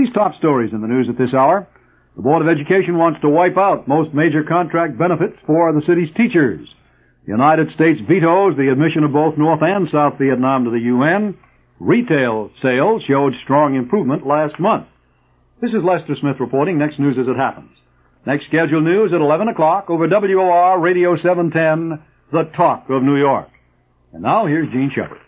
These top stories in the news at this hour. The Board of Education wants to wipe out most major contract benefits for the city's teachers. The United States vetoes the admission of both North and South Vietnam to the UN. Retail sales showed strong improvement last month. This is Lester Smith reporting. Next news as it happens. Next scheduled news at 11 o'clock over WOR Radio 710, The Talk of New York. And now here's Gene Shepard.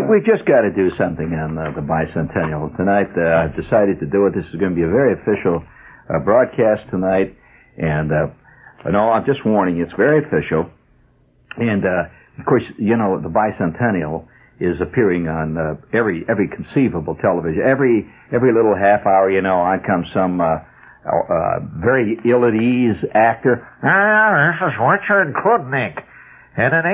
We've just got to do something on the Bicentennial tonight. I've decided to do it. This is going to be a very official broadcast tonight, and no, I'm just warning you, it's very official. And of course, you know, the Bicentennial is appearing on every conceivable television. Every little half hour, you know, on comes some very ill at ease actor. This is Richard Klubnik, and in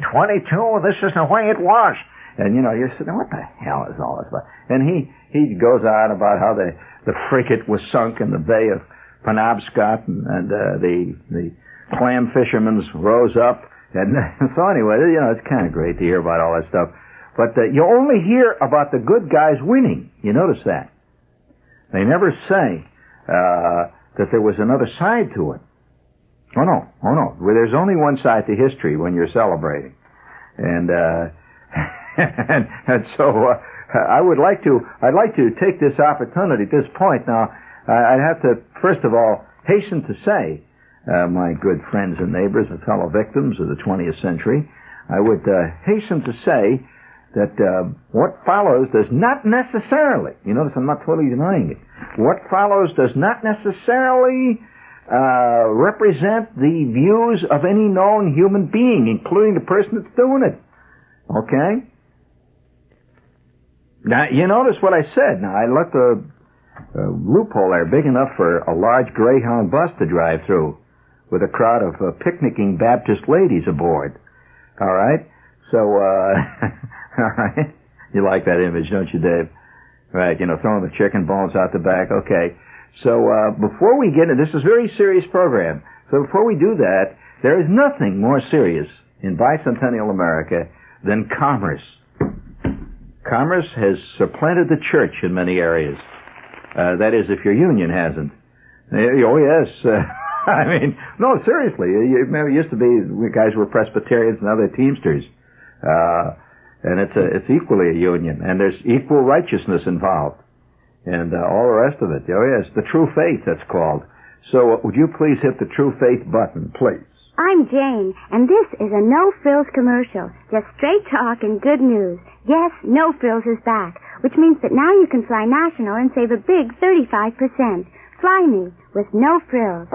1822, this is the way it was. And, you know, you're sitting, what the hell is all this about? And he goes on about how the frigate was sunk in the Bay of Penobscot, and the clam fishermen rose up. And so anyway, you know, it's kind of great to hear about all that stuff. But you only hear about the good guys winning. You notice that? They never say that there was another side to it. Oh, no. Well, there's only one side to history when you're celebrating. And and so I'd like to take this opportunity at this point. Now, I'd have to first of all hasten to say, my good friends and neighbors and fellow victims of the 20th century, I would hasten to say that what follows does not necessarily, you notice I'm not totally denying it, what follows does not necessarily represent the views of any known human being, including the person that's doing it. Okay? Now, you notice what I said. Now, I left a loophole there big enough for a large Greyhound bus to drive through with a crowd of picnicking Baptist ladies aboard. All right? So, all right? You like that image, don't you, Dave? Right, you know, throwing the chicken bones out the back. Okay. So, before we get into this, is a very serious program. So before we do that, there is nothing more serious in Bicentennial America than commerce. Commerce has supplanted the church in many areas. That is, if your union hasn't. Oh, yes. I mean, no, seriously. It used to be guys were Presbyterians and now they're Teamsters. And it's equally a union. And there's equal righteousness involved. And all the rest of it. Oh, yes. The true faith, that's called. So would you please hit the true faith button, please? I'm Jane, and this is a no-frills commercial. Just straight talk and good news. Yes, No Frills is back, which means that now you can fly national and save a big 35%. Fly me with no frills.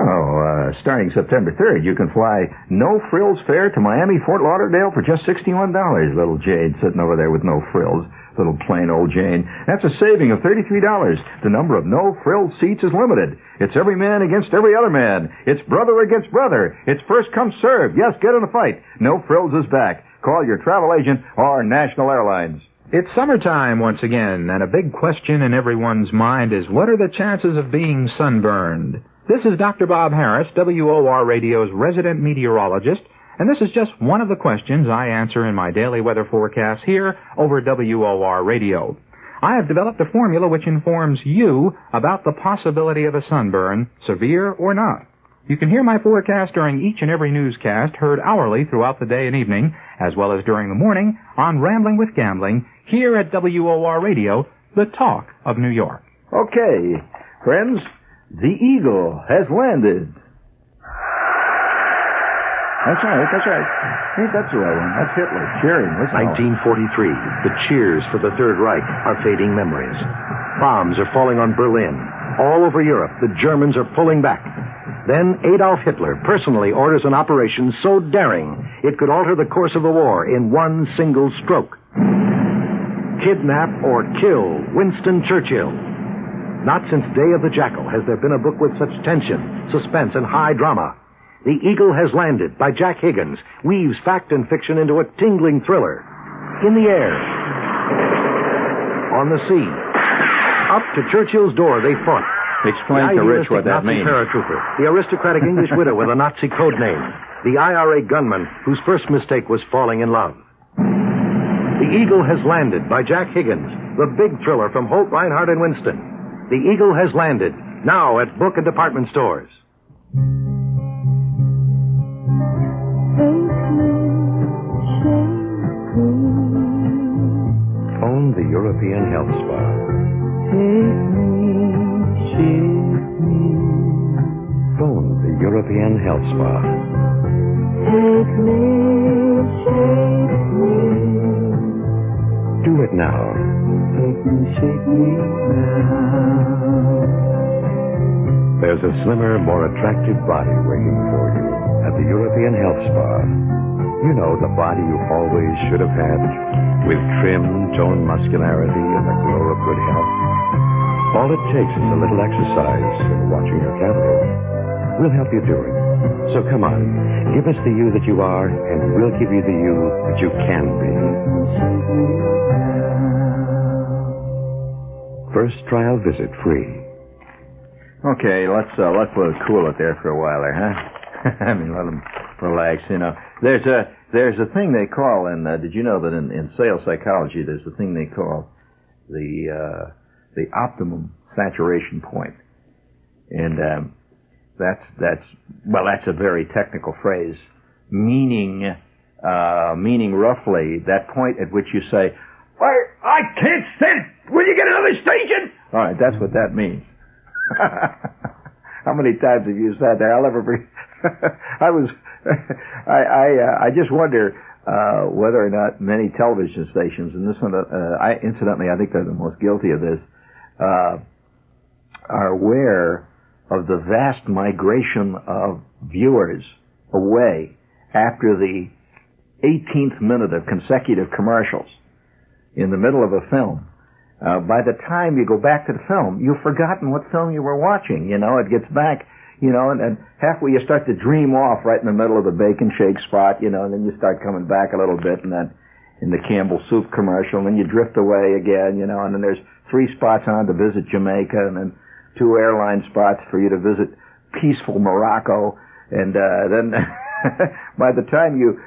Starting September 3rd, you can fly no-frills fare to Miami, Fort Lauderdale for just $61. Little Jane sitting over there with no frills. Little plain old Jane. That's a saving of $33. The number of no-frills seats is limited. It's every man against every other man. It's brother against brother. It's first come served. Yes, get in a fight. No Frills is back. Call your travel agent or National Airlines. It's summertime once again, and a big question in everyone's mind is, what are the chances of being sunburned? This is Dr. Bob Harris, WOR Radio's resident meteorologist, and this is just one of the questions I answer in my daily weather forecast here over WOR Radio. I have developed a formula which informs you about the possibility of a sunburn, severe or not. You can hear my forecast during each and every newscast, heard hourly throughout the day and evening, as well as during the morning on Rambling with Gambling, here at WOR Radio, the talk of New York. Okay, friends, the Eagle has landed. That's right. Yes, that's the right one. That's Hitler cheering. 1943. The cheers for the Third Reich are fading memories. Bombs are falling on Berlin. All over Europe, the Germans are pulling back. Then Adolf Hitler personally orders an operation so daring it could alter the course of the war in one single stroke. Kidnap or kill Winston Churchill. Not since Day of the Jackal has there been a book with such tension, suspense, and high drama. The Eagle Has Landed by Jack Higgins weaves fact and fiction into a tingling thriller. In the air. On the sea. Up to Churchill's door they fought. Explain to Rich what that Nazi means. Paratrooper, the aristocratic English widow with a Nazi code name, the IRA gunman whose first mistake was falling in love. The Eagle Has Landed by Jack Higgins, the big thriller from Holt, Reinhardt, and Winston. The Eagle Has Landed, now at book and department stores. Phone the European Health Spa. Phone the European Health Spa. Do it now. There's a slimmer, more attractive body waiting for you at the European Health Spa. You know, the body you always should have had, with trim, toned muscularity and the glow of good health. All it takes is a little exercise and watching your calories. We'll help you do it. So come on, give us the you that you are, and we'll give you the you that you can be. First trial visit free. Okay, let's cool it there for a while there, huh? I mean, let them relax, you know. There's a thing they call, and did you know that in sales psychology there's a thing they call the optimum saturation point, and that's a very technical phrase, meaning roughly that point at which you say, I can't stand it. Will you get another station? All right, that's what that means. How many times have you said that? I'll never forget. I just wonder whether or not many television stations, and this one, incidentally, I think they're the most guilty of this, are aware of the vast migration of viewers away after the 18th minute of consecutive commercials in the middle of a film. By the time you go back to the film, you've forgotten what film you were watching. You know, it gets back, you know, and halfway you start to dream off right in the middle of the bacon shake spot, you know, and then you start coming back a little bit, and then in the Campbell soup commercial, and then you drift away again, you know, and then there's 3 spots on to visit Jamaica, and then 2 airline spots for you to visit peaceful Morocco, and then by the time you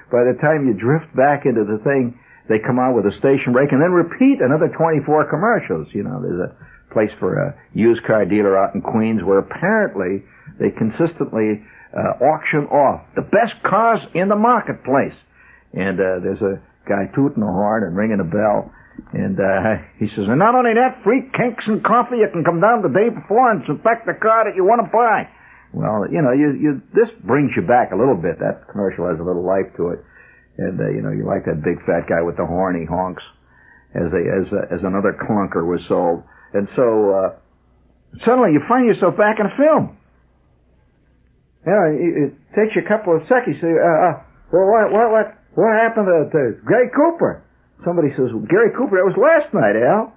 drift back into the thing, they come on with a station break and then repeat another 24 commercials. You know, there's a place for a used car dealer out in Queens where apparently they consistently auction off the best cars in the marketplace. And there's a guy tooting a horn and ringing a bell. And he says, and not only that, free cakes and coffee. You can come down the day before and select the car that you want to buy. Well, you know, this brings you back a little bit. That commercial has a little life to it. And, you know, you like that big fat guy with the horn, he honks as another clunker was sold. And so, Suddenly you find yourself back in a film. You know, it takes you a couple of seconds. You say, well, what happened to Gary Cooper? Somebody says, well, Gary Cooper, that was last night, Al.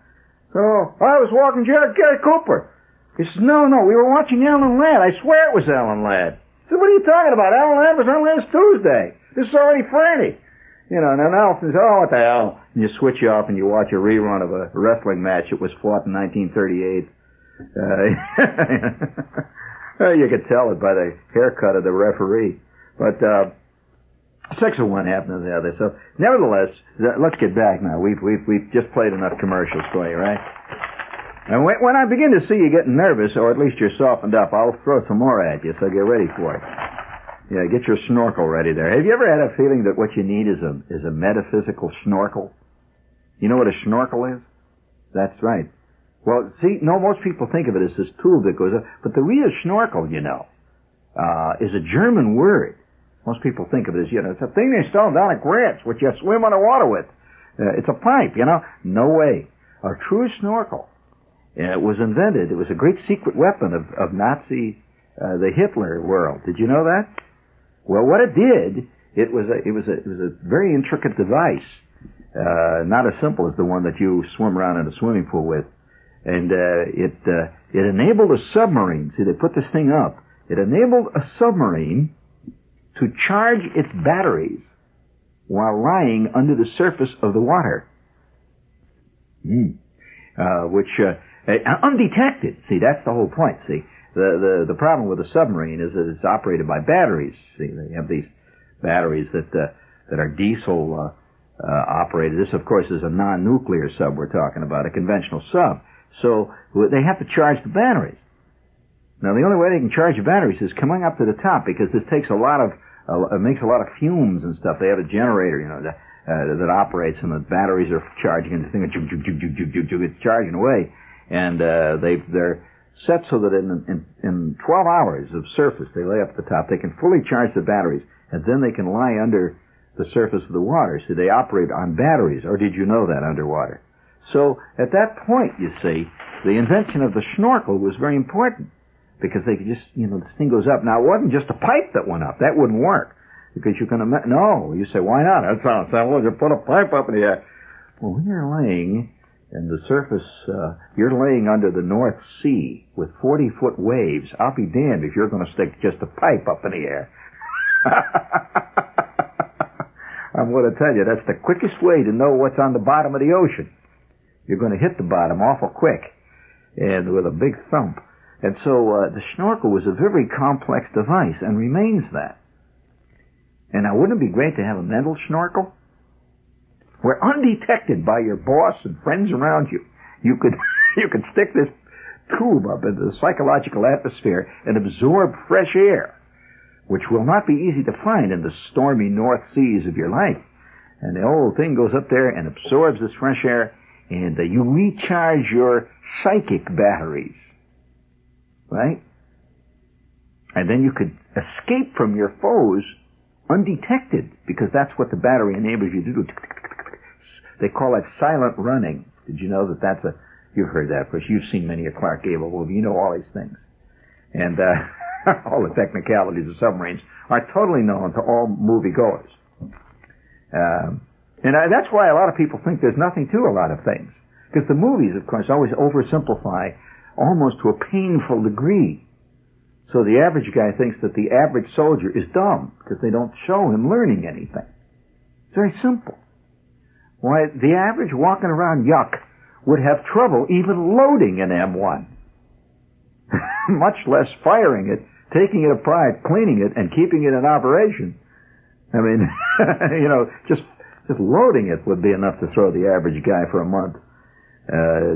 So, I was walking Gary Cooper. He says, no, we were watching Alan Ladd. I swear it was Alan Ladd. I said, what are you talking about? Alan Ladd was on last Tuesday. This is already Friday. You know, and then Al says, oh, what the hell? And you switch off and you watch a rerun of a wrestling match that was fought in 1938. You could tell it by the haircut of the referee. But 6 of one happened to the other. So, nevertheless, let's get back now. We've just played enough commercials for you, right? And when I begin to see you getting nervous, or at least you're softened up, I'll throw some more at you, so get ready for it. Yeah, get your snorkel ready there. Have you ever had a feeling that what you need is a metaphysical snorkel? You know what a snorkel is? That's right. Well, see, most people think of it as this tube that goes up, but the real snorkel, you know, is a German word. Most people think of it as, you know, it's a thing they sell down at Grant's, which you swim underwater with. It's a pipe, you know. No way. A true snorkel. It was invented. It was a great secret weapon of Nazi, the Hitler world. Did you know that? Well, what it did, it was a very intricate device, not as simple as the one that you swim around in a swimming pool with. And it enabled a submarine. See, they put this thing up. It enabled a submarine to charge its batteries while lying under the surface of the water, which undetected. See, that's the whole point. See, the problem with a submarine is that it's operated by batteries. See, they have these batteries that are diesel operated. This, of course, is a non-nuclear sub we're talking about, a conventional sub. So they have to charge the batteries. Now, the only way they can charge the batteries is coming up to the top, because this takes it makes a lot of fumes and stuff. They have a generator, you know, that operates, and the batteries are charging, and the thing it's charging away. And they're set so that in 12 hours of surface they lay up at the top, they can fully charge the batteries, and then they can lie under the surface of the water. So they operate on batteries. Or did you know that, underwater? So at that point, you see, the invention of the snorkel was very important, because they could just, you know, this thing goes up. Now, it wasn't just a pipe that went up. That wouldn't work, because you can no. You say, why not? That sounds simple. You put a pipe up in the air. Well, when you're laying in the surface, you're laying under the North Sea with 40-foot waves. I'll be damned if you're going to stick just a pipe up in the air. I'm going to tell you, that's the quickest way to know what's on the bottom of the ocean. You're going to hit the bottom awful quick, and with a big thump. And so the snorkel was a very complex device, and remains that. And now, wouldn't it be great to have a mental snorkel? Where, undetected by your boss and friends around you, you could stick this tube up into the psychological atmosphere and absorb fresh air, which will not be easy to find in the stormy North Seas of your life. And the whole thing goes up there and absorbs this fresh air, and you recharge your psychic batteries, right? And then you could escape from your foes undetected, because that's what the battery enables you to do. They call it silent running. Did you know that that's you've heard that, because you've seen many a Clark Gable movie. You know all these things. And all the technicalities of submarines are totally known to all moviegoers. And that's why a lot of people think there's nothing to a lot of things. Because the movies, of course, always oversimplify almost to a painful degree. So the average guy thinks that the average soldier is dumb because they don't show him learning anything. It's very simple. Why, the average walking around yuck would have trouble even loading an M1. Much less firing it, taking it apart, cleaning it, and keeping it in operation. I mean, you know, just loading it would be enough to throw the average guy for a month.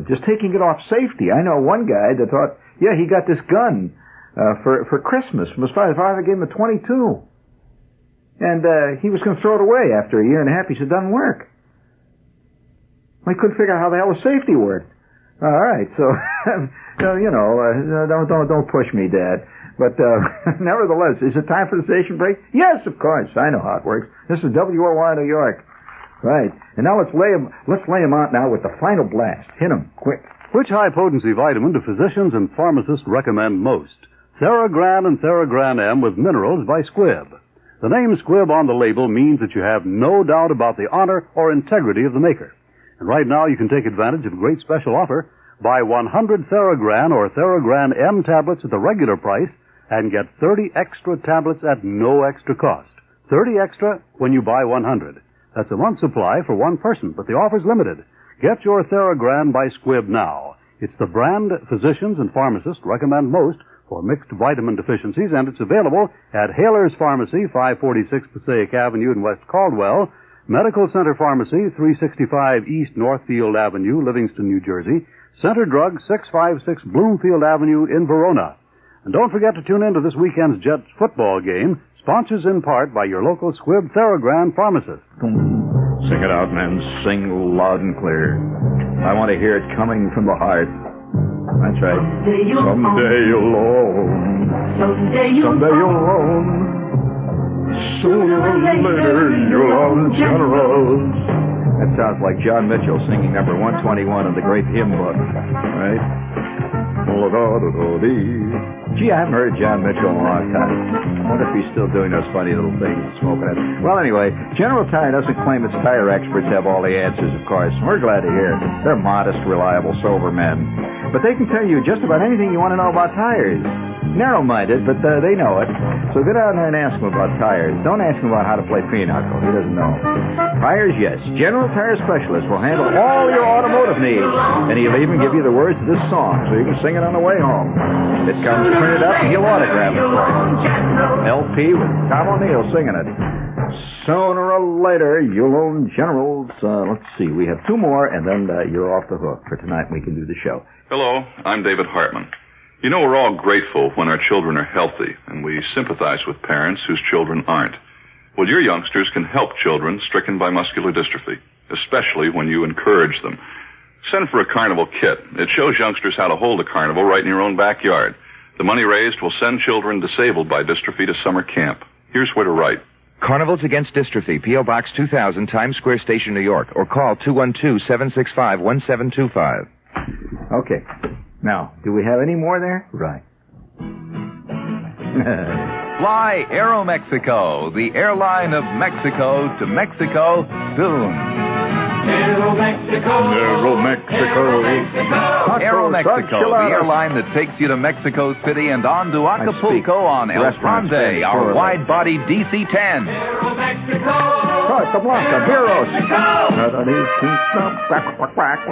Just taking it off safety. I know one guy that thought, yeah, he got this gun for Christmas from his father. His father gave him a .22. And he was going to throw it away after a year and a half. He said, it doesn't work. I couldn't figure out how the hell the safety worked. All right, so, you know, don't push me, Dad. But nevertheless, is it time for the station break? Yes, of course. I know how it works. This is WOR New York. Right. And now let's lay him out now with the final blast. Hit him, quick. Which high-potency vitamin do physicians and pharmacists recommend most? Theragran and Theragran M with minerals by Squibb. The name Squibb on the label means that you have no doubt about the honor or integrity of the maker. And right now you can take advantage of a great special offer. Buy 100 Theragran or Theragran M tablets at the regular price and get 30 extra tablets at no extra cost. 30 extra when you buy 100. That's a month's supply for one person, but the offer's limited. Get your Theragran by Squibb now. It's the brand physicians and pharmacists recommend most for mixed vitamin deficiencies, and it's available at Haler's Pharmacy, 546 Passaic Avenue in West Caldwell, Medical Center Pharmacy, 365 East Northfield Avenue, Livingston, New Jersey, Center Drug, 656 Bloomfield Avenue in Verona. And don't forget to tune in to this weekend's Jets football game, sponsored in part by your local Squibb Theragran pharmacist. Sing it out, men. Sing loud and clear. I want to hear it coming from the heart. That's right. Someday you'll own. Someday you'll own. Sooner or later you'll own generals. That sounds like John Mitchell singing number 121 of the great hymn book, right? Gee, I haven't heard John Mitchell in a long time. I wonder if he's still doing those funny little things and smoking it. Well, anyway, General Tire doesn't claim its tire experts have all the answers, of course. We're glad to hear it. They're modest, reliable, sober men. But they can tell you just about anything you want to know about tires. Narrow-minded, but they know it. So get out there and ask them about tires. Don't ask him about how to play pinochle. He doesn't know. Tires, yes. General Tire Specialist will handle all your automotive needs. And he'll even give you the words to this song so you can sing it on the way home. It comes printed up and he'll autograph it for you. LP with Tom O'Neill singing it. Sooner or later, you'll own Generals. Let's see. We have two more, and then you're off the hook. For tonight, we can do the show. Hello, I'm David Hartman. You know, we're all grateful when our children are healthy, and we sympathize with parents whose children aren't. Well, your youngsters can help children stricken by muscular dystrophy, especially when you encourage them. Send for a carnival kit. It shows youngsters how to hold a carnival right in your own backyard. The money raised will send children disabled by dystrophy to summer camp. Here's where to write. Carnivals Against Dystrophy, P.O. Box 2000, Times Square Station, New York, or call 212-765-1725. Okay. Now, do we have any more there? Right. Fly Aeromexico, the airline of Mexico to Mexico soon. Aeromexico. Aeromexico, the airline that takes you to Mexico City and on to Acapulco on El Grande, our wide-body DC-10.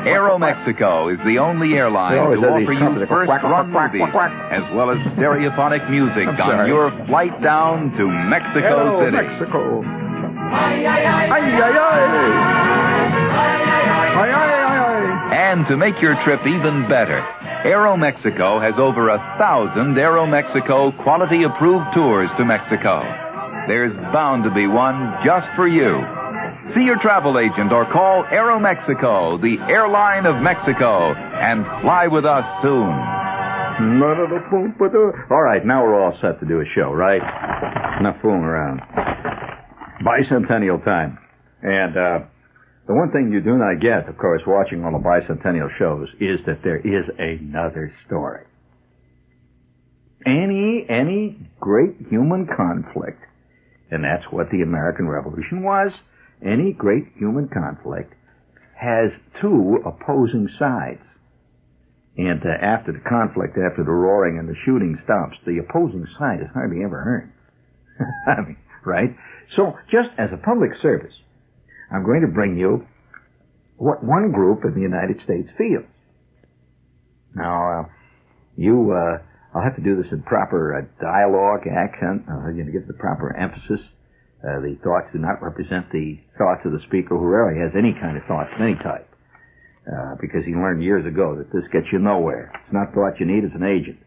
Aeromexico is the only airline to offer you first-run movies as well as stereophonic music on your flight down to Mexico City. Mexico. And to make your trip even better, Aeromexico has over 1,000 Aeromexico quality-approved tours to Mexico. There's bound to be one just for you. See your travel agent or call Aeromexico, the airline of Mexico, and fly with us soon. All right, now we're all set to do a show, right? Enough fooling around. Bicentennial time. And the one thing you do not get, of course, watching all the bicentennial shows, is that there is another story. Any great human conflict, and that's what the American Revolution was, any great human conflict has two opposing sides. And after the conflict, after the roaring and the shooting stops, the opposing side is hardly ever heard. I mean, right? So, just as a public service, I'm going to bring you what one group in the United States feels. Now, I'll have to do this in proper dialogue, accent. I'll give the proper emphasis. The thoughts do not represent the thoughts of the speaker who rarely has any kind of thoughts of any type. Because he learned years ago that this gets you nowhere. It's not thought you need, it's an agent.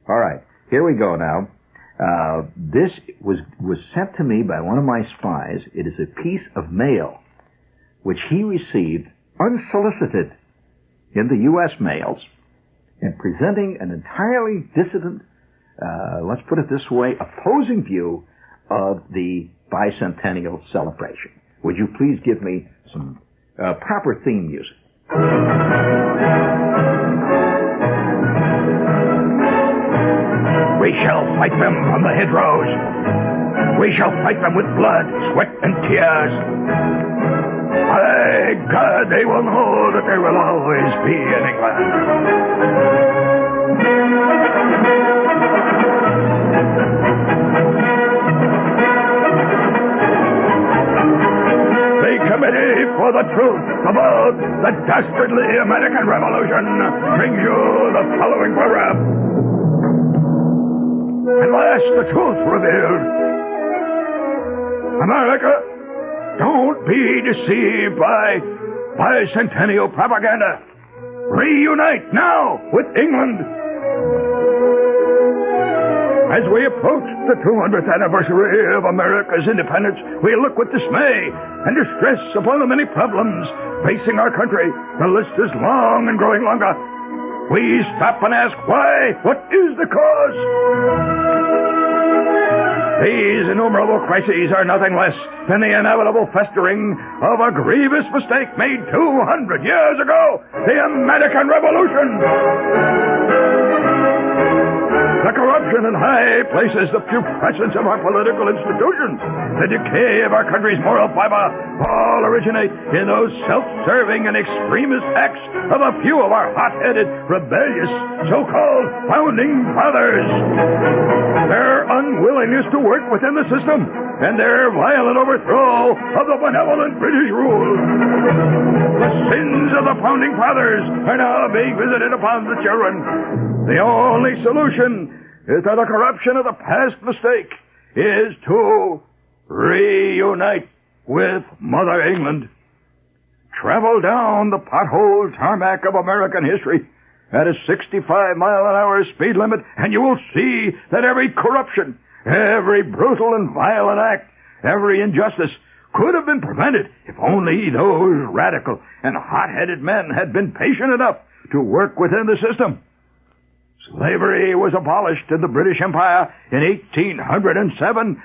All right, here we go now. This was sent to me by one of my spies. It is a piece of mail which he received unsolicited in the U.S. mails and presenting an entirely dissident, let's put it this way, opposing view of the bicentennial celebration. Would you please give me some proper theme music? We shall fight them from the hedgerows. We shall fight them with blood, sweat, and tears. By God, they will know that there will always be an England. The Committee for the Truth about the Dastardly American Revolution brings you the following program. At last, the truth revealed. America, don't be deceived by Bicentennial propaganda. Reunite now with England. As we approach the 200th anniversary of America's independence, we look with dismay and distress upon the many problems facing our country. The list is long and growing longer. We stop and ask why. What is the cause? These innumerable crises are nothing less than the inevitable festering of a grievous mistake made 200 years ago, the American Revolution. The corruption in high places, the putrescence of our political institutions, the decay of our country's moral fiber, all originate in those self-serving and extremist acts of a few of our hot-headed, rebellious, so-called founding fathers. Their unwillingness to work within the system and their violent overthrow of the benevolent British rule. The sins of the founding fathers are now being visited upon the children. The only solution is that the corruption of the past mistake is to reunite with Mother England. Travel down the pothole tarmac of American history at a 65-mile-an-hour speed limit, and you will see that every corruption, every brutal and violent act, every injustice could have been prevented if only those radical and hot-headed men had been patient enough to work within the system. Slavery was abolished in the British Empire in 1807,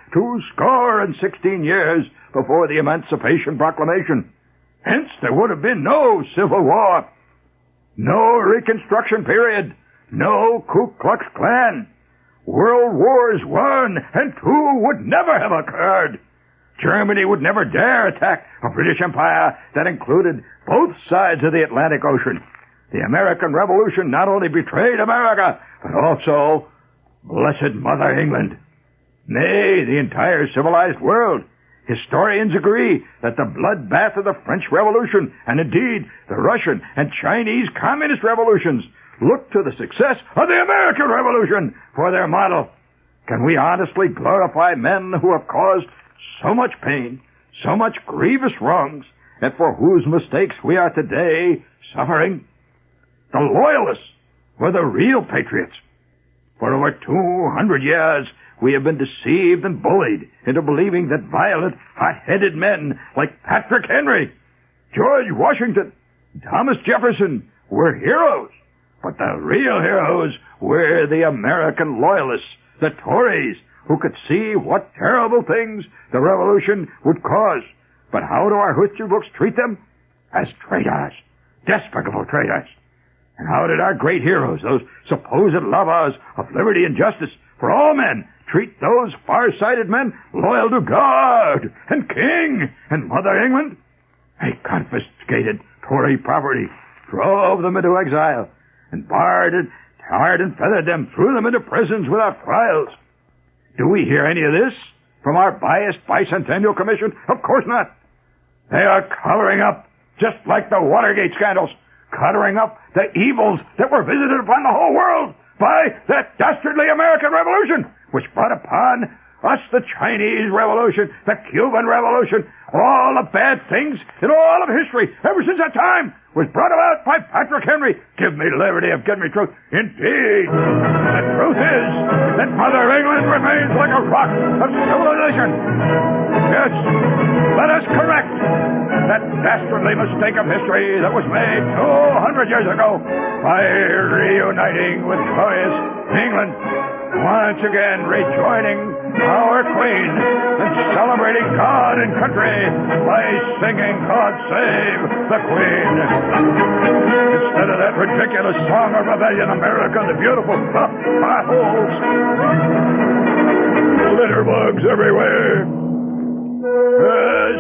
16 years before the Emancipation Proclamation. Hence, there would have been no Civil War, no Reconstruction period, no Ku Klux Klan. World Wars I and II would never have occurred. Germany would never dare attack a British Empire that included both sides of the Atlantic Ocean. The American Revolution not only betrayed America, but also blessed Mother England. Nay, the entire civilized world. Historians agree that the bloodbath of the French Revolution, and indeed the Russian and Chinese Communist revolutions, look to the success of the American Revolution for their model. Can we honestly glorify men who have caused so much pain, so much grievous wrongs, and for whose mistakes we are today suffering? The Loyalists were the real patriots. For over 200 years, we have been deceived and bullied into believing that violent, hot-headed men like Patrick Henry, George Washington, Thomas Jefferson were heroes. But the real heroes were the American Loyalists, the Tories, who could see what terrible things the Revolution would cause. But how do our history books treat them? As traitors, despicable traitors. And how did our great heroes, those supposed lovers of liberty and justice for all men, treat those far-sighted men loyal to God and King and Mother England? They confiscated Tory property, drove them into exile, and barred and tarred and feathered them, threw them into prisons without trials. Do we hear any of this from our biased Bicentennial Commission? Of course not. They are covering up, just like the Watergate scandals, covering up the evils that were visited upon the whole world by that dastardly American Revolution, which brought upon us the Chinese Revolution, the Cuban Revolution, all the bad things in all of history ever since that time was brought about by Patrick Henry. Give me liberty, give me truth. Indeed, the truth is that Mother England remains like a rock of civilization. Yes, let us correct that dastardly mistake of history that was made 200 years ago by reuniting with glorious England, once again rejoining our Queen and celebrating God and country by singing God Save the Queen. Instead of that ridiculous song of rebellion, America the Beautiful, potholes, litter bugs everywhere. Yes,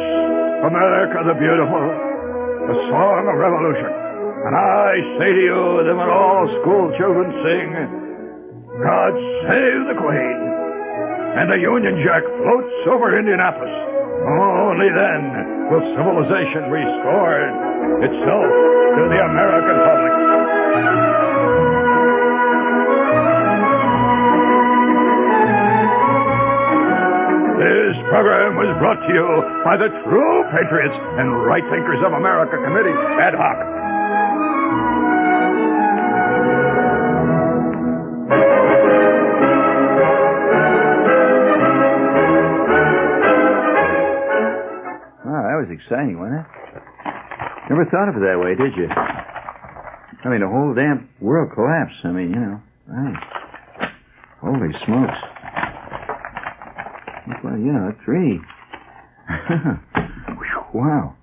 America the Beautiful, the song of revolution. And I say to you that when all school children sing, God save the Queen, and the Union Jack floats over Indianapolis, only then will civilization restore itself to the American public. This program was brought to you by the True Patriots and Right Thinkers of America Committee, ad hoc. That was exciting, wasn't it? Never thought of it that way, did you? I mean, the whole damn world collapsed. I mean, you know. Right. Holy smokes. Well, you know, 3. Wow.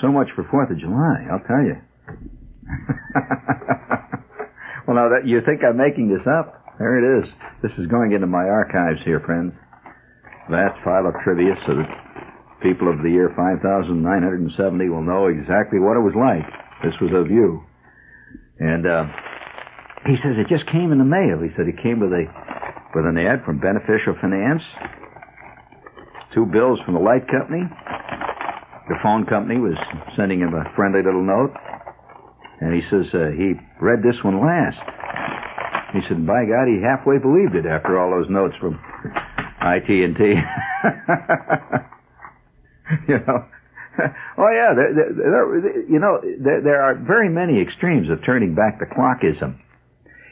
So much for 4th of July, I'll tell you. Well, now, you think I'm making this up? There it is. This is going into my archives here, friends. Vast file of trivia so that people of the year 5,970 will know exactly what it was like. This was a view. And he says it just came in the mail. He said it came with an ad from Beneficial Finance, 2 bills from the light company. The phone company was sending him a friendly little note. And he says he read this one last. He said, by God, he halfway believed it after all those notes from IT&T. You know, oh yeah, there are very many extremes of turning back the clockism.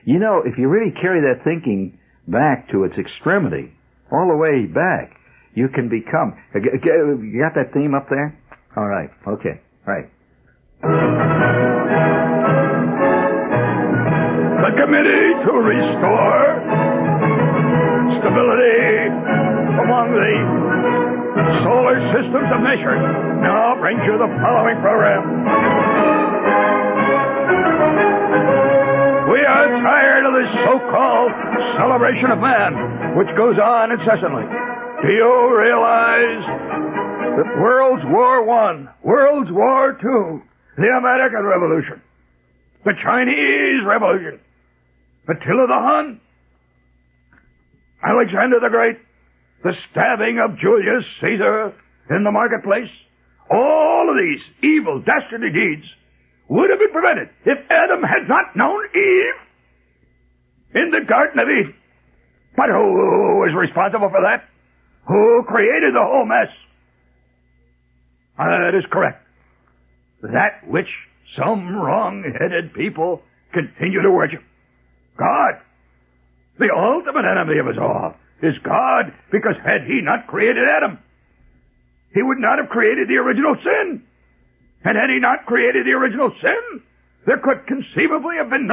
You know, if you really carry that thinking back to its extremity, all the way back, you can become. You got that theme up there? All right, okay, all right. The committee to restore stability among the solar systems of nature now brings you the following program. We are tired of this so-called celebration of man, which goes on incessantly. Do you realize that World War I, World War II, the American Revolution, the Chinese Revolution, Attila the Hun, Alexander the Great, the stabbing of Julius Caesar in the marketplace, all of these evil, dastardly deeds would have been prevented if Adam had not known Eve in the Garden of Eden. But who is responsible for that? Who created the whole mess? That is correct. That which some wrong-headed people continue to worship. God. The ultimate enemy of us all is God, because had he not created Adam, he would not have created the original sin. And had he not created the original sin, there could conceivably have been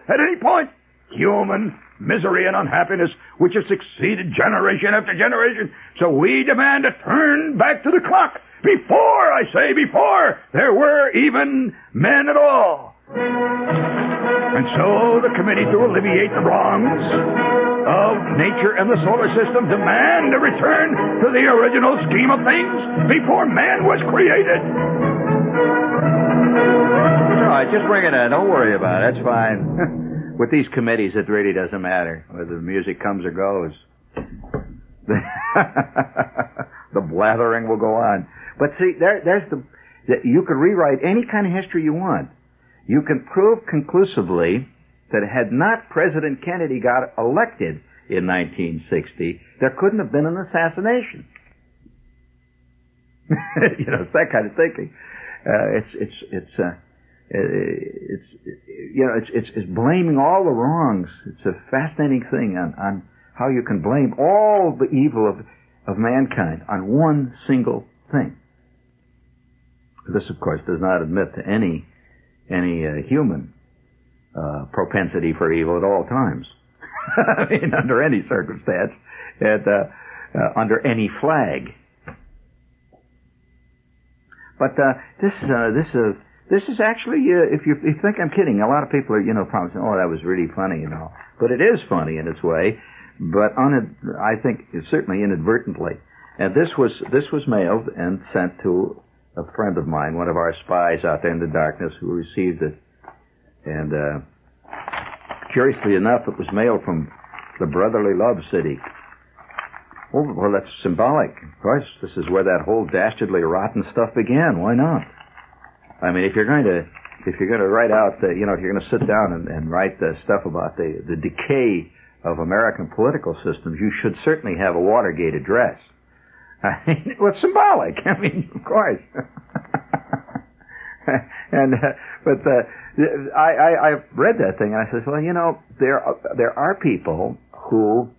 at any point, human misery and unhappiness which have succeeded generation after generation. So we demand a turn back to the clock before there were even men at all. And so the committee to alleviate the wrongs of nature and the solar system demand a return to the original scheme of things before man was created. All right, just bring it in. Don't worry about it. That's fine. With these committees, it really doesn't matter whether the music comes or goes. The blathering will go on. But see, you could rewrite any kind of history you want. You can prove conclusively that had not President Kennedy got elected in 1960, there couldn't have been an assassination. You know, it's that kind of thinking. It's blaming all the wrongs. It's a fascinating thing on how you can blame all the evil of mankind on one single thing. This, of course, does not admit to any human propensity for evil at all times. I mean, under any circumstance, and under any flag. But this is actually, if you think I'm kidding, a lot of people are, probably saying, oh, that was really funny, But it is funny in its way, but I think certainly inadvertently. And this was mailed and sent to a friend of mine, one of our spies out there in the darkness, who received it. And curiously enough, it was mailed from the Brotherly Love City. Oh, well, that's symbolic. Of course, this is where that whole dastardly rotten stuff began. Why not? I mean, if you're going to write out, if you're going to sit down and write the stuff about the decay of American political systems, you should certainly have a Watergate address. I mean, well, it's symbolic. I mean, of course. I read that thing and I said, well, there are people who,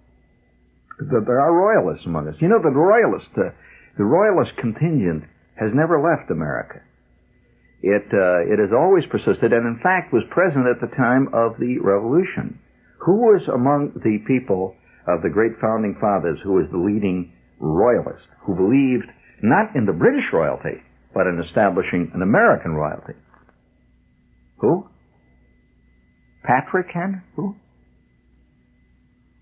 there are royalists among us. The royalist contingent has never left America. It has always persisted, and in fact was present at the time of the Revolution. Who was among the people of the great founding fathers who was the leading royalist, who believed not in the British royalty, but in establishing an American royalty? Who? Patrick Henry? Who?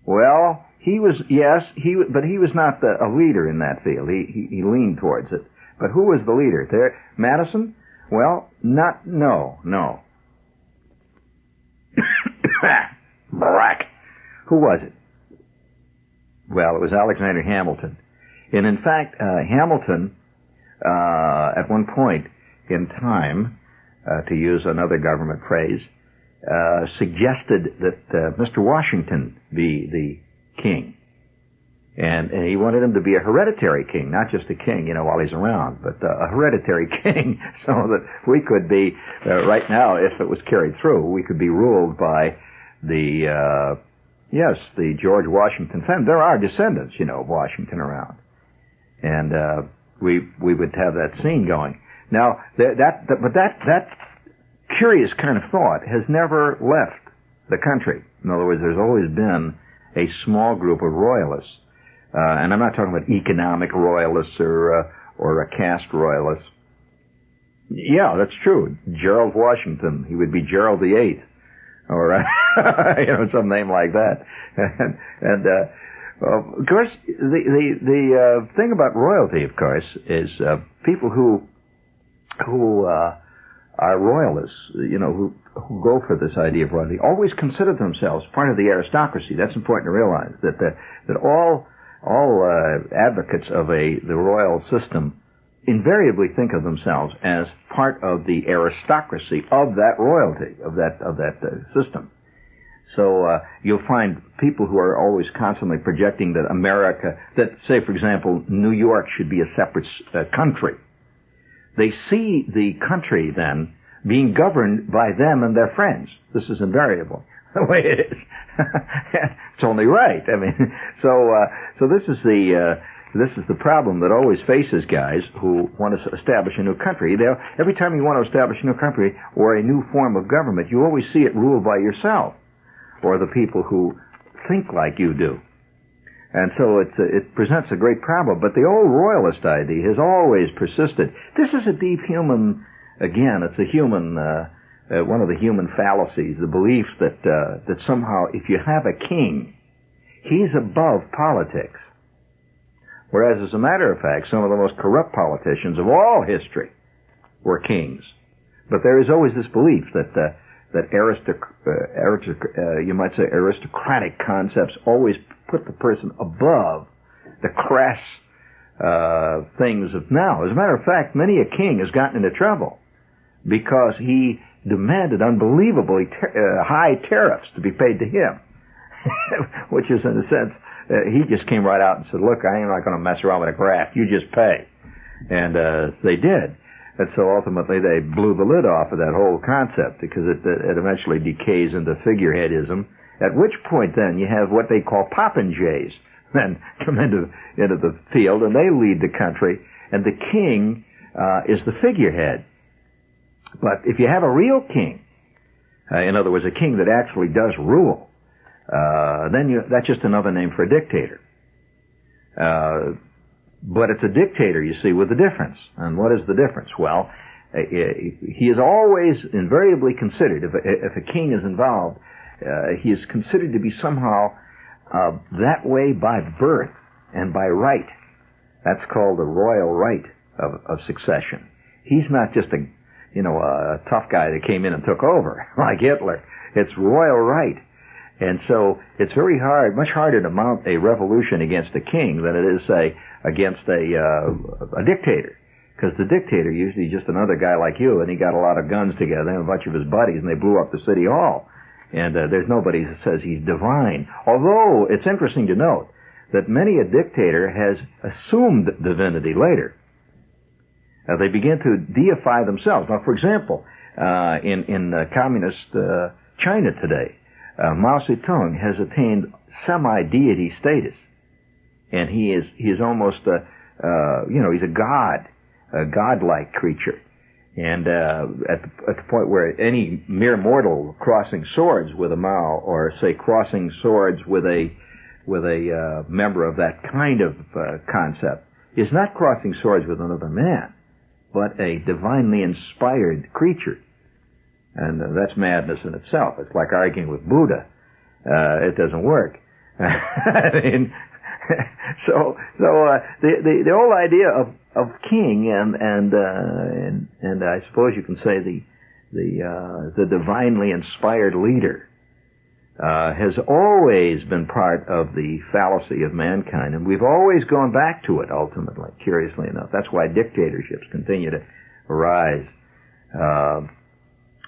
Well, but he was not a leader in that field. He leaned towards it. But who was the leader? There, Madison? Well, no. Barack. Who was it? Well, it was Alexander Hamilton. And in fact, Hamilton, at one point in time, to use another government phrase, suggested that Mr. Washington be the king. And he wanted him to be a hereditary king, not just a king, while he's around, but a hereditary king, so that we could be, right now, if it was carried through, we could be ruled by the George Washington family. There are descendants, of Washington around. And we would have that scene going. Now, that curious kind of thought has never left the country. In other words, there's always been a small group of royalists. And I'm not talking about economic royalists or a caste royalist. Yeah, that's true. Gerald Washington, he would be Gerald the Eighth, or some name like that. And of course, the thing about royalty, of course, is people who are royalists, who go for this idea of royalty, always consider themselves part of the aristocracy. That's important to realize that all advocates of the royal system invariably think of themselves as part of the aristocracy of that royalty, of that system. So you'll find people who are always constantly projecting that America, that, say, for example, New York should be a separate country. They see the country, then, being governed by them and their friends. This is invariable, the way it is. It's only right. I mean, so this is the problem that always faces guys who want to establish a new country. Every time you want to establish a new country or a new form of government, you always see it ruled by yourself or the people who think like you do. And so it presents a great problem. But the old royalist idea has always persisted. This is a deep human, again, it's a human, one of the human fallacies, the belief that somehow if you have a king, he's above politics. Whereas, as a matter of fact, some of the most corrupt politicians of all history were kings. But there is always this belief that you might say aristocratic concepts always put the person above the crass things of now. As a matter of fact, many a king has gotten into trouble because he demanded unbelievably high tariffs to be paid to him, which is, in a sense, he just came right out and said, look, I am not going to mess around with a graft. You just pay. And they did. And so ultimately they blew the lid off of that whole concept because it eventually decays into figureheadism, at which point then you have what they call popinjays then come into the field and they lead the country, and the king is the figurehead. But if you have a real king, in other words, a king that actually does rule, then that's just another name for a dictator. But it's a dictator, you see, with a difference. And what is the difference? Well, he is always invariably considered, if a king is involved, he is considered to be somehow that way by birth and by right. That's called the royal right of succession. He's not just a tough guy that came in and took over like Hitler. It's royal right. And so it's very hard, much harder to mount a revolution against a king than it is, say, against a dictator. Because the dictator usually is just another guy like you, and he got a lot of guns together and a bunch of his buddies, and they blew up the city hall. And there's nobody that says he's divine. Although it's interesting to note that many a dictator has assumed divinity later. They begin to deify themselves. Now, for example, in communist China today, Mao Zedong has attained semi-deity status, and he is almost he's a god, a godlike creature, and at the point where any mere mortal crossing swords with a Mao, or say crossing swords with a member of that kind of concept, is not crossing swords with another man, but a divinely inspired creature. And that's madness in itself. It's like arguing with Buddha. It doesn't work. I mean, so the whole idea of king and I suppose you can say the divinely inspired leader has always been part of the fallacy of mankind, and we've always gone back to it ultimately, curiously enough. That's why dictatorships continue to arise.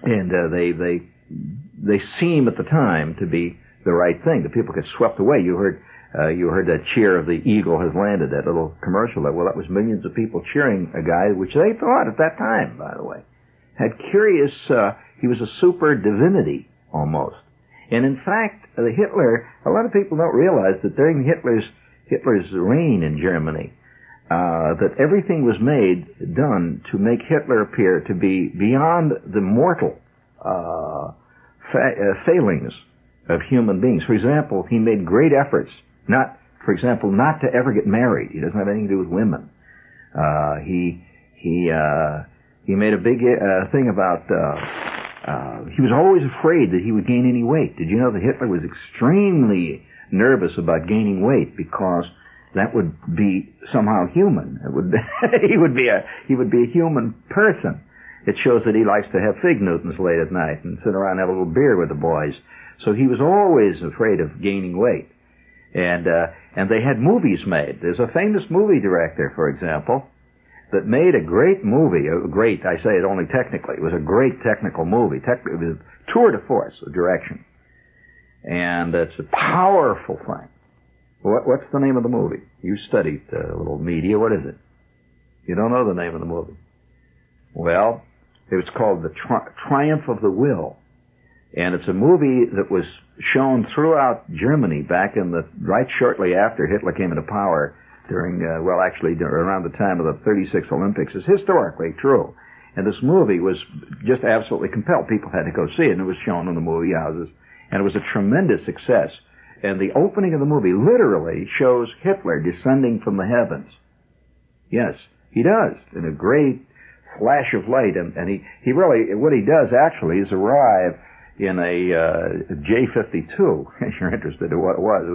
And they seem at the time to be the right thing. The people get swept away. You heard that cheer of the eagle has landed, that little commercial there. Well, that was millions of people cheering a guy, which they thought at that time, by the way, had curious, he was a super divinity almost. And in fact, Hitler, a lot of people don't realize that during Hitler's reign in Germany, that everything was done to make Hitler appear to be beyond the mortal failings of human beings. For example, he made great efforts not to ever get married. He doesn't have anything to do with women. He made a big thing about he was always afraid that he would gain any weight. Did you know that Hitler was extremely nervous about gaining weight because that would be somehow human? It would he would be a human person. It shows that he likes to have fig Newtons late at night and sit around and have a little beer with the boys. So he was always afraid of gaining weight. And they had movies made. There's a famous movie director, for example, that made a great movie. I say it only technically. It was a great technical movie. It was a tour de force of direction. And it's a powerful thing. What's the name of the movie? You studied a little media. What is it? You don't know the name of the movie. Well, it was called The Triumph of the Will. And it's a movie that was shown throughout Germany back right shortly after Hitler came into power during, around the time of the 36 Olympics. It's historically true. And this movie was just absolutely compelled. People had to go see it, and it was shown in the movie houses. And it was a tremendous success. And the opening of the movie literally shows Hitler descending from the heavens. Yes, he does, in a great flash of light. And he really, what he does actually is arrive in a J-52, if you're interested in what it was.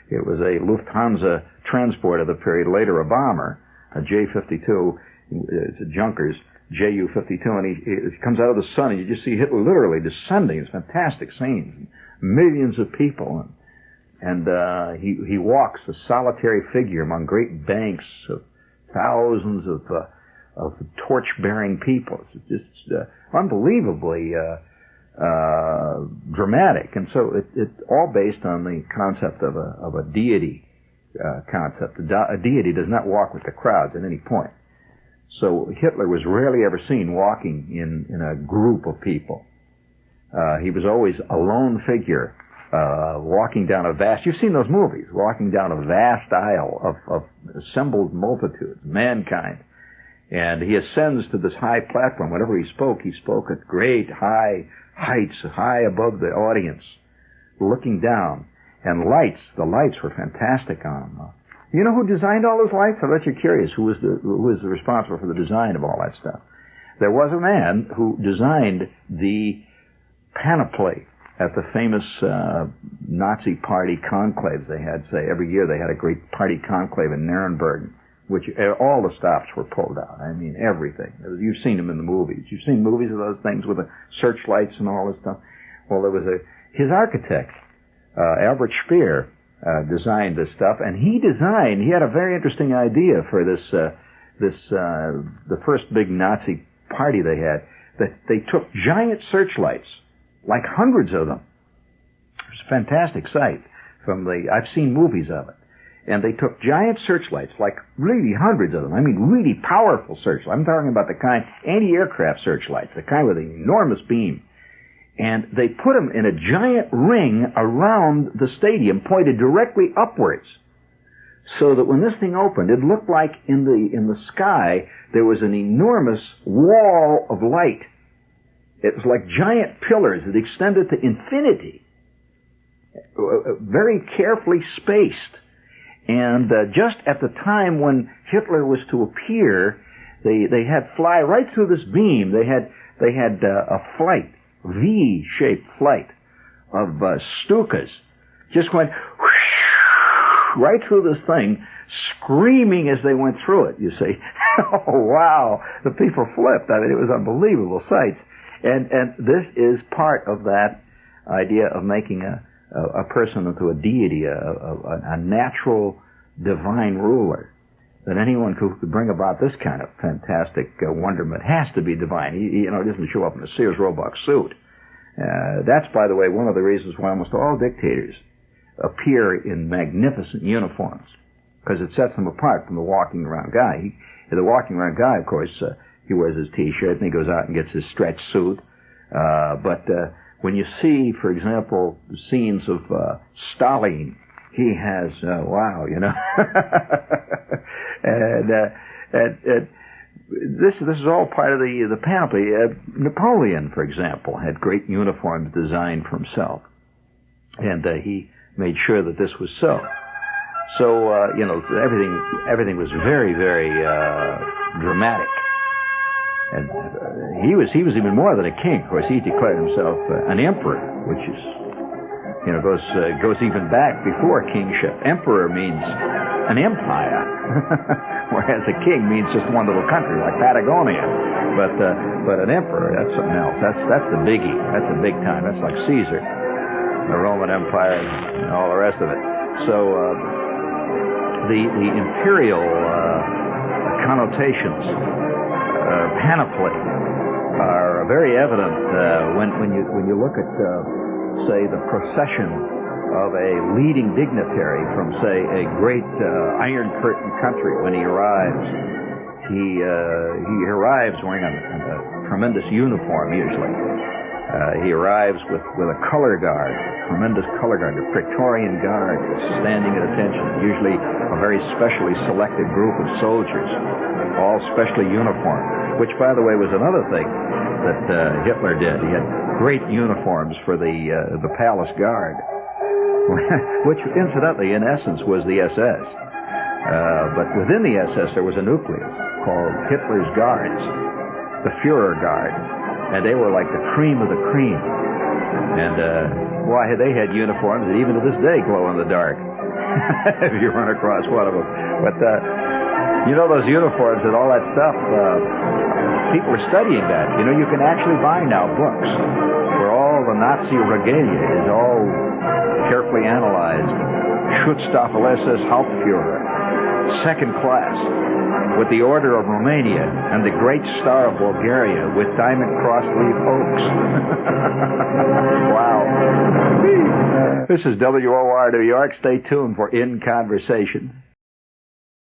It was a Lufthansa transport of the period, later a bomber, a J-52, it's a Junkers, Ju-52, and he comes out of the sun, and you just see Hitler literally descending. It's fantastic scenes. Millions of people, and he walks a solitary figure among great banks of thousands of torch-bearing people. It's just unbelievably dramatic, and so it's all based on the concept of a deity concept. A deity does not walk with the crowds at any point. So Hitler was rarely ever seen walking in a group of people. He was always a lone figure, walking down a vast, you've seen those movies, walking down a vast aisle of assembled multitudes, mankind. And he ascends to this high platform. Whenever he spoke at great high heights, high above the audience, looking down. And the lights were fantastic on him. You know who designed all those lights? I bet you're curious who was responsible for the design of all that stuff. There was a man who designed the panoply at the famous Nazi party conclaves they had. Say every year they had a great party conclave in Nuremberg, which all the stops were pulled out. I mean, everything. You've seen them in the movies. You've seen movies of those things with the searchlights and all this stuff. Well, there was his architect, Albert Speer, designed this stuff, and he had a very interesting idea for the first big Nazi party they had, that they took giant searchlights, like hundreds of them. It was a fantastic sight. I've seen movies of it. And they took giant searchlights, like really hundreds of them. I mean, really powerful searchlights. I'm talking about the kind, anti-aircraft searchlights, the kind with an enormous beam. And they put them in a giant ring around the stadium, pointed directly upwards, so that when this thing opened, it looked like in the sky there was an enormous wall of light. It was like giant pillars that extended to infinity, very carefully spaced. And just at the time when Hitler was to appear, they had fly right through this beam. They had a flight, V-shaped flight of Stukas, just went whoosh, right through this thing, screaming as they went through it. You see, oh wow, the people flipped. I mean, it was unbelievable sights. And this is part of that idea of making a person into a deity, a natural divine ruler. That anyone who could bring about this kind of fantastic wonderment has to be divine. He doesn't show up in a Sears Roebuck suit. That's, by the way, one of the reasons why almost all dictators appear in magnificent uniforms, because it sets them apart from the walking around guy. The walking around guy, of course, he wears his T-shirt and he goes out and gets his stretch suit. But when you see, for example, scenes of Stalin, he has, wow, and this is all part of the panoply. Napoleon, for example, had great uniforms designed for himself, and he made sure that this was so. So everything was very, very dramatic. And he was even more than a king. Of course, he declared himself an emperor, which is, goes even back before kingship. Emperor means an empire, whereas a king means just one little country like Patagonia. But an emperor, that's something else. That's the biggie. That's a big time. That's like Caesar, the Roman Empire, and all the rest of it. So the imperial connotations. Panoply are very evident when you look at say the procession of a leading dignitary from say a great Iron Curtain country. When he arrives, he arrives wearing a tremendous uniform usually. He arrives with a color guard, tremendous color guard, a Praetorian guard standing at attention, usually a very specially selected group of soldiers, all specially uniformed, which, by the way, was another thing that Hitler did. He had great uniforms for the palace guard, which, incidentally, in essence, was the SS. But within the SS, there was a nucleus called Hitler's Guards, the Führer Guard, and they were like the cream of the cream. And why, they had uniforms that even to this day glow in the dark, if you run across one of them. But those uniforms and all that stuff, people are studying that. You can actually buy now books where all the Nazi regalia is all carefully analyzed. Schutzstaffel SS Hauptführer, second class, with the Order of Romania and the Great Star of Bulgaria with Diamond Cross Leaf Oaks. Wow. This is WOR New York. Stay tuned for In Conversation.